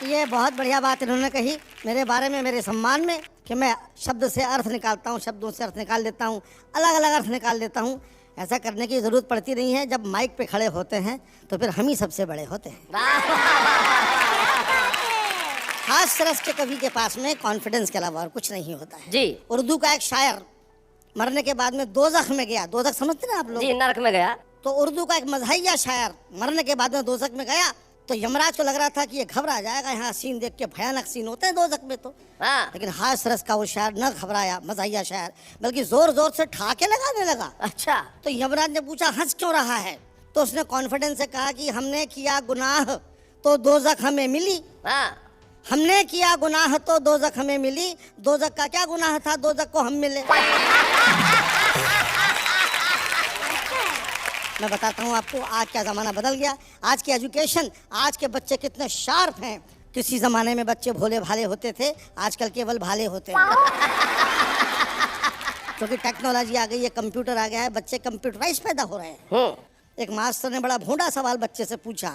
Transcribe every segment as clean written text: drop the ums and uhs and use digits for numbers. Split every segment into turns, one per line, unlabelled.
ये बहुत बढ़िया बात इन्होंने कही मेरे बारे में, मेरे सम्मान में, कि मैं शब्द से अर्थ निकालता हूँ, शब्दों से अर्थ निकाल लेता हूँ, अलग अलग अर्थ निकाल लेता हूँ। ऐसा करने की ज़रूरत पड़ती नहीं है। जब माइक पे खड़े होते हैं तो फिर हम ही सबसे बड़े होते हैं। हास्य रस के कवि के पास में कॉन्फिडेंस के अलावा और कुछ नहीं होता है
जी।
उर्दू का एक शायर मरने के बाद में दोज़ख में गया। दोज़ख समझते ना आप लोग?
जी, नरक में गया।
तो उर्दू का एक मज़हिया शायर मरने के बाद में दोज़ख में गया तो यमराज को लग रहा था कि ये घबरा जाएगा, यहाँ सीन देख के, भयानक सीन होते हैं दोज़ख में तो।
हाँ।
लेकिन हास्य रस का वो शायर न घबराया, मज़हिया शायर, बल्कि जोर जोर से ठाके लगाने लगा।
अच्छा।
तो यमराज ने पूछा हंस क्यों रहा है? तो उसने कॉन्फिडेंस से कहा कि हमने किया गुनाह तो दोज़ख हमें मिली।
हाँ।
हमने किया गुनाह तो दोज़ख हमें मिली। दोज़ख का क्या गुनाह था, दोज़ख को हम मिले। मैं बताता हूँ आपको, आज क्या ज़माना बदल गया। आज की एजुकेशन, आज के बच्चे कितने शार्प हैं। किसी ज़माने में बच्चे भोले भाले होते थे, आजकल केवल भाले होते हैं। क्योंकि टेक्नोलॉजी आ गई है, कंप्यूटर आ गया है, बच्चे कंप्यूटराइज पैदा हो रहे हैं। एक मास्टर ने बड़ा भोंडा सवाल बच्चे से पूछा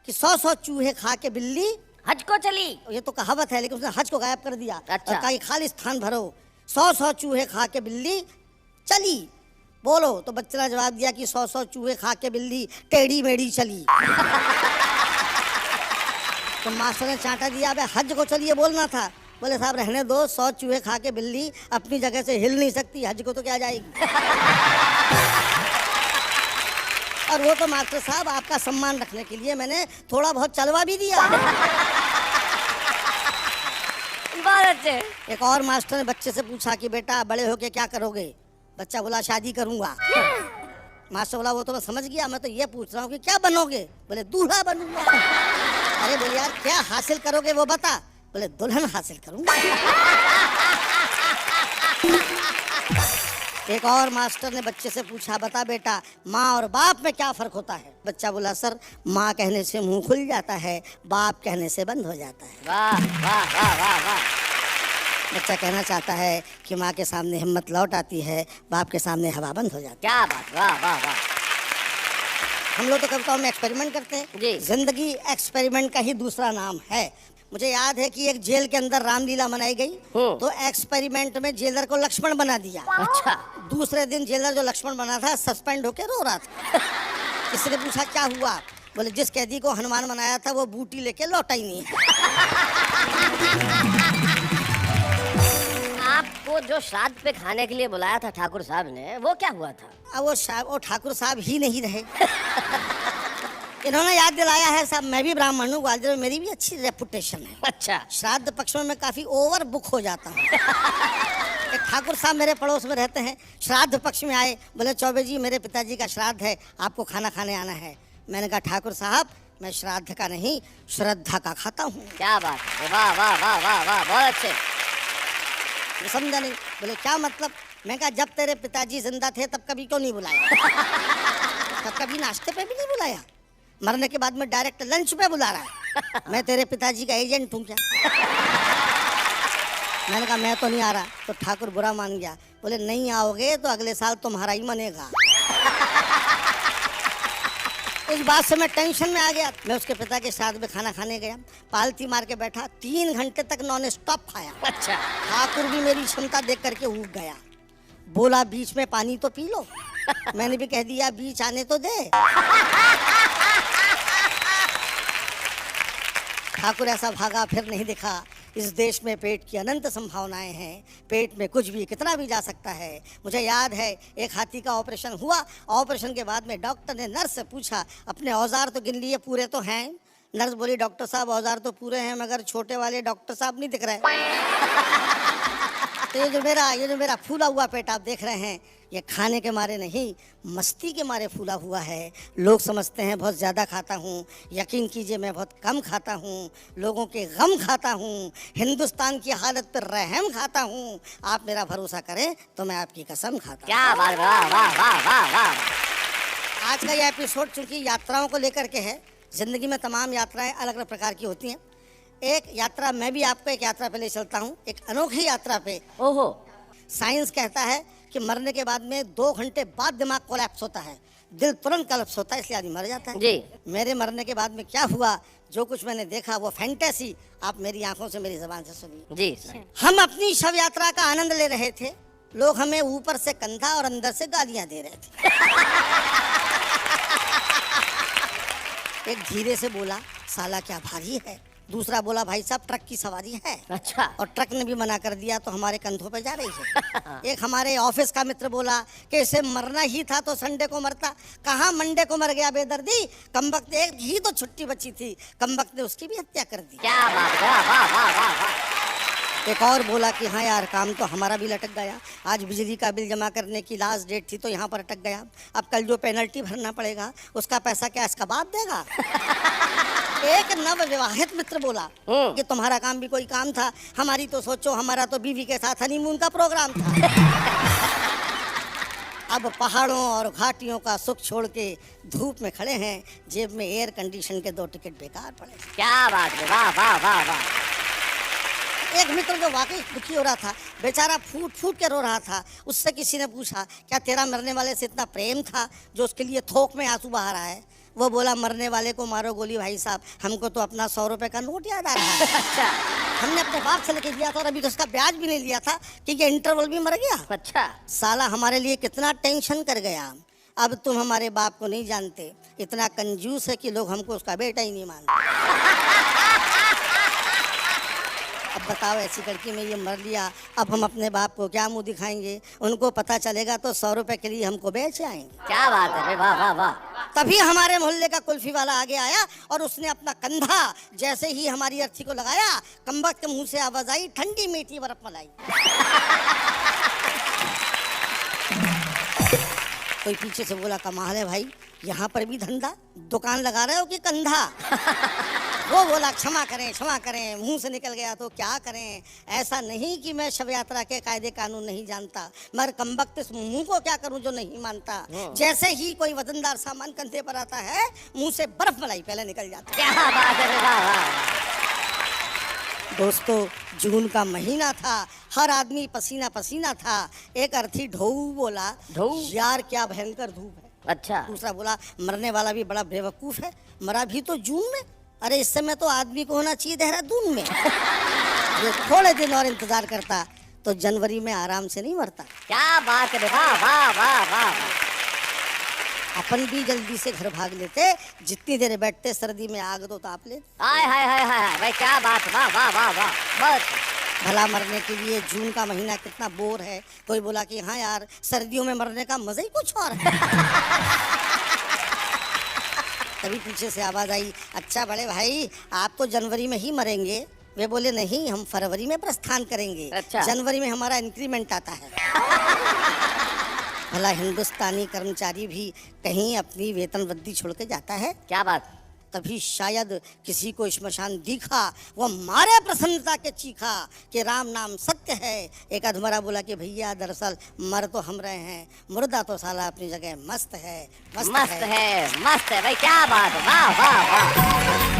कि 100 चूहे खा के बिल्ली
हज को चली।
ये तो कहावत है, लेकिन उसने हज को गायब कर दिया।
अच्छा।
और कहा कि खाली स्थान भरो। 100 चूहे खा के बिल्ली चली, बोलो। तो बच्चे ने जवाब दिया कि 100 चूहे खा के बिल्ली टेढ़ी मेढ़ी चली। तो मास्टर ने चांटा दिया, अबे हज को चलिए बोलना था। बोले साहब रहने दो, 100 चूहे खा के बिल्ली अपनी जगह से हिल नहीं सकती, हज को तो क्या जाएगी। और वो तो मास्टर साहब आपका सम्मान रखने के लिए मैंने थोड़ा बहुत चलवा भी दिया।
बहुत अच्छे।
एक और मास्टर ने बच्चे से पूछा कि बेटा बड़े होके क्या करोगे? बच्चा बोला शादी करूंगा। मास्टर बोला वो तो मैं समझ गया, मैं तो ये पूछ रहा हूँ कि क्या बनोगे? बोले दूल्हा बनूंगा। अरे बोले यार क्या हासिल करोगे वो बता। बोले दुल्हन हासिल करूंगा। एक और मास्टर ने बच्चे से पूछा, बता बेटा माँ और बाप में क्या फर्क होता है? बच्चा बोला सर माँ कहने से मुंह खुल जाता है, बाप कहने से बंद हो जाता है।
वाह वाह वाह वाह वाह।
बच्चा कहना चाहता है कि माँ के सामने हिम्मत लौट आती है, बाप के सामने हवा बंद हो जाती है।
क्या बात, वाह वाह वाह।
हम लोग तो कविताओं में एक्सपेरिमेंट करते हैं।
जी।
जिंदगी एक्सपेरिमेंट का ही दूसरा नाम है। मुझे याद है कि एक जेल के अंदर रामलीला मनाई गई, तो एक्सपेरिमेंट में जेलर को लक्ष्मण बना दिया।
अच्छा। दूसरे
दिन जेलर जो लक्ष्मण बना था सस्पेंड होकर रो रहा था। किसी ने पूछा क्या हुआ? बोले जिस कैदी को हनुमान बनाया था वो बूटी लेके लौटा ही नहीं।
आपको जो श्राद्ध पे खाने के लिए बुलाया था ठाकुर साहब ने, वो क्या हुआ था?
अब वो ठाकुर साहब ही नहीं रहे। इन्होंने याद दिलाया है साहब, मैं भी ब्राह्मण हूँ, ग्वालियर में मेरी भी अच्छी रेपुटेशन है।
अच्छा।
श्राद्ध पक्ष में मैं काफी ओवर बुक हो जाता हूँ। एक ठाकुर साहब मेरे पड़ोस में रहते हैं, श्राद्ध पक्ष में आए, बोले चौबे जी मेरे पिताजी का श्राद्ध है, आपको खाना खाने आना है। मैंने कहा ठाकुर साहब मैं श्राद्ध का नहीं श्रद्धा का खाता हूँ।
क्या बात है, वाह वाह वाह वाह वाह, बहुत अच्छे।
समझा नहीं? बोले क्या मतलब? मैं कहा जब तेरे पिताजी जिंदा थे तब कभी क्यों नहीं बुलाया? तब कभी नाश्ते पे भी नहीं बुलाया, मरने के बाद में डायरेक्ट लंच पे बुला रहा है। मैं तेरे पिताजी का एजेंट हूँ क्या? मैंने कहा मैं तो नहीं आ रहा। तो ठाकुर बुरा मान गया, बोले नहीं आओगे तो अगले साल तुम्हारा ही मनेगा। इस बात से मैं टेंशन में आ गया। मैं उसके पिता के साथ में खाना खाने गया, पालती मार के बैठा, 3 घंटे तक नॉन स्टॉप खाया।
अच्छा।
ठाकुर भी मेरी क्षमता देख करके ऊब गया, बोला बीच में पानी तो पी लो। मैंने भी कह दिया बीच आने तो दे। ठाकुर ऐसा भागा फिर नहीं दिखा। इस देश में पेट की अनंत संभावनाएं हैं, पेट में कुछ भी कितना भी जा सकता है। मुझे याद है एक हाथी का ऑपरेशन हुआ, ऑपरेशन के बाद में डॉक्टर ने नर्स से पूछा अपने औजार तो गिन लिए, पूरे तो हैं? नर्स बोली डॉक्टर साहब औजार तो पूरे हैं मगर छोटे वाले डॉक्टर साहब नहीं दिख रहे। तो ये जो मेरा फूला हुआ पेट आप देख रहे हैं, ये खाने के मारे नहीं मस्ती के मारे फूला हुआ है। लोग समझते हैं बहुत ज़्यादा खाता हूँ, यकीन कीजिए मैं बहुत कम खाता हूँ। लोगों के गम खाता हूँ, हिंदुस्तान की हालत पर रहम खाता हूँ। आप मेरा भरोसा करें तो मैं आपकी कसम खाता हूँ।
क्या बात, वाह वाह वाह वाह वाह।
आज का ये एपिसोड चूंकि यात्राओं को लेकर के है, जिंदगी में तमाम यात्राएं अलग अलग प्रकार की होती हैं। एक यात्रा मैं भी आपको एक यात्रा पे ले चलता हूँ, एक अनोखी यात्रा पे।
ओहो।
साइंस कहता है कि मरने के बाद में 2 घंटे बाद दिमाग कोलैप्स होता है, दिल तुरंत कोलैप्स होता है, इसलिए आदमी मर जाता है।
जी।
मेरे मरने के बाद में क्या हुआ जो कुछ मैंने देखा वो फैंटेसी आप मेरी आंखों से मेरी जबान से सुनिए।
जी सुनाइए।
हम अपनी शव यात्रा का आनंद ले रहे थे, लोग हमें ऊपर से कंधा और अंदर से गालियां दे रहे थे। एक धीरे से बोला, साला क्या भारी है। दूसरा बोला, भाई साहब ट्रक की सवारी है।
अच्छा।
और ट्रक ने भी मना कर दिया तो हमारे कंधों पे जा रही है। एक हमारे ऑफिस का मित्र बोला कि इसे मरना ही था तो संडे को मरता, कहाँ मंडे को मर गया बेदर्दी, कमबख्त एक ही तो छुट्टी बची थी, कमबख्त ने उसकी भी हत्या कर दी।
क्या बात है, वाह वाह वाह वाह।
एक और बोला कि हाँ यार काम तो हमारा भी लटक गया, आज बिजली का बिल जमा करने की लास्ट डेट थी तो यहाँ पर अटक गया, अब कल जो पेनल्टी भरना पड़ेगा उसका पैसा क्या इसका बाप देगा। एक नवविवाहित मित्र बोला कि तुम्हारा काम भी कोई काम था, हमारी तो सोचो, हमारा तो बीवी के साथ हनीमून का प्रोग्राम था। अब पहाड़ों और घाटियों का सुख छोड़ के धूप में खड़े हैं, जेब में एयर कंडीशन के 2 टिकट बेकार पड़े।
क्या बात है, वाह वाह वाह वाह।
एक मित्र जो वाकई दुखी हो रहा था, बेचारा फूट फूट के रो रहा था, उससे किसी ने पूछा, क्या तेरा मरने वाले से इतना प्रेम था जो उसके लिए थोक में आंसू बहा रहा है। वो बोला, मरने वाले को मारो गोली भाई साहब, हमको तो अपना 100 रुपए का नोट याद आ रहा है।
अच्छा।
हमने अपने बाप से लेके दिया था और अभी तो उसका ब्याज भी नहीं लिया था कि ये इंटरवल भी मर गया।
अच्छा।
साला हमारे लिए कितना टेंशन कर गया। अब तुम हमारे बाप को नहीं जानते, इतना कंजूस है कि लोग हमको उसका बेटा ही नहीं मानते। अब बताओ, ऐसी लड़की में ये मर लिया, अब हम अपने बाप को क्या मुंह दिखाएंगे, उनको पता चलेगा तो 100 रुपए के लिए हमको बेच आएंगे।
क्या बात है, वाह वाह वाह।
तभी हमारे मोहल्ले का कुल्फी वाला आगे आया और उसने अपना कंधा जैसे ही हमारी अर्थी को लगाया, कमबख्त के मुंह से आवाज आई, ठंडी मीठी बर्फ मलाई। कोई पीछे से बोला, कमाल है भाई, यहाँ पर भी धंधा, दुकान लगा रहे हो कि कंधा। वो बोला, क्षमा करें, मुंह से निकल गया तो क्या करें, ऐसा नहीं कि मैं शव यात्रा के कायदे कानून नहीं जानता, मगर कमबख्त इस मुंह को क्या करूं जो नहीं मानता। जैसे ही कोई वजनदार सामान कंधे पर आता है, मुंह से बर्फ मलाई पहले निकल जाती है।
क्या बात है, वाह वाह।
दोस्तों, जून का महीना था, हर आदमी पसीना पसीना था। एक अर्थी ढोऊ बोला,
ढोऊ?
यार क्या भयंकर धूप है।
अच्छा।
दूसरा बोला, मरने वाला भी बड़ा बेवकूफ है, मरा भी तो जून में, अरे इस समय तो आदमी को होना चाहिए देहरादून में। ये थोड़े दिन और इंतजार करता तो जनवरी में आराम से नहीं मरता।
क्या बात है, वाह वाह वाह वाह।
अपन भी जल्दी से घर भाग लेते, जितनी देर बैठते सर्दी में आग तो ताप लेते।
हाय हाय हाय हाय, भाई क्या बात, वाह वाह वाह वाह। बस
भला मरने के लिए जून का महीना कितना बोर है। कोई बोला कि हाँ यार, सर्दियों में मरने का मजा ही कुछ और है। तभी पीछे से आवाज आई, अच्छा बड़े भाई, आप तो जनवरी में ही मरेंगे। वे बोले, नहीं, हम फरवरी में प्रस्थान करेंगे।
अच्छा।
जनवरी में हमारा इंक्रीमेंट आता है। भला हिंदुस्तानी कर्मचारी भी कहीं अपनी वेतन वृद्धि छोड़ के जाता है?
क्या बात।
तभी शायद किसी को श्मशान दिखा, वो मारे प्रसन्नता के चीखा कि राम नाम सत्य है। एक अधमरा बोला कि भैया दरअसल मर तो हम रहे हैं, मुर्दा तो साला अपनी जगह मस्त है,
मस्त है भाई, क्या बात है, वाह वाह वाह।